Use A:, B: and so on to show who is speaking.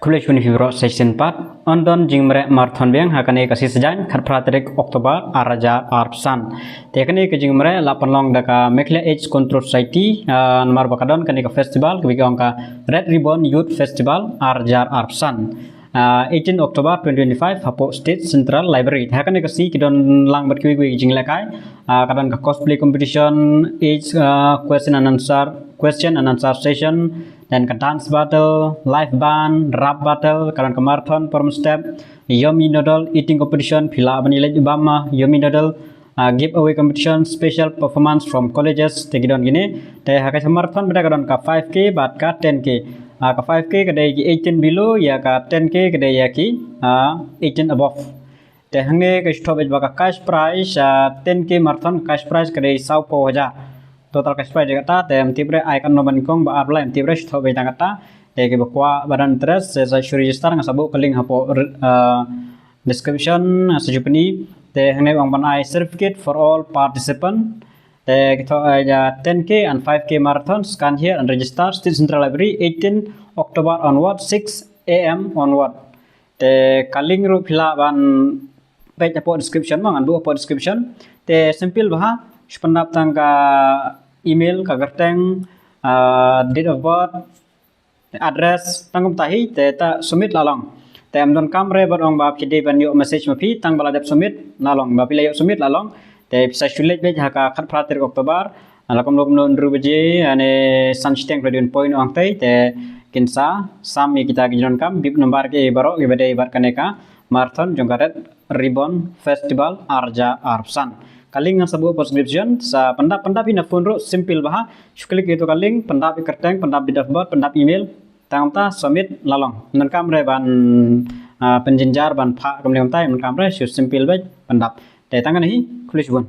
A: Kuliah Universitas Section 4 Ondon Jingmere Marathon Biang hakane kasih sejan khat Praterik Oktober Araja Arpsan tekane ke Jingmere lapan long daka Mekle Age Control Society nomor bakadon kane ke festival ke ka Red Ribbon Youth Festival Araja Arpsan 18 Oktober 2025 hapo State Central Library hakane kasih kidon lang berkiwi jinglekai kadon ka cosplay competition age question and answer session dan ke dance battle, live band, rap battle, kadang ke marathon, performance step, Yomi Noodle, eating competition, pila banilai Obama, Yomi Noodle, giveaway competition, special performance from colleges, tegidon gini. Teh hakai marathon beda kadang ke 5K, bat ke 10K. Ke 5K kedai 18 below, ya ke 10K kedai ya ki 18 above. Teh hange ke stop baka cash prize 10K marathon cash prize kedai 100,000. Total cash prize kata tem tibre icon noman kong ba apply tibre stop be kata te ke bakwa badan interest saya register ngasabu keling hapo description sejupni te hane bang ban I certificate for all participant te kita ya 10K and 5K marathon scan here and register State Central Library 18 October onward 6 AM onward te kaling ru phila ban page hapo description bang andu hapo description te simple bah sependap tangka email kagerteng date of birth address tangkum tahi te ta submit lalong te amdon kamre barong bab kide ban yo message mapi tang baladap submit lalong bab pila yo submit lalong te bisa sulit be haka khat pratir Oktober alakom lom non rubeje ane sunsteng radion point ong te kinsa sami kita gijon kam bib nomor ke baro ke bade bar kaneka marathon jongkaret ribbon festival Arja Arpsan kaling sebuah prescription sa pendap ina phone ro simple bah klik itu kaling pendap kerteng pendap di dashboard pendap email tangta submit lalong nan kamre ban penjenjar ban pha kemudian tai nan kamre simple baik pendap te tangan hi kulis bun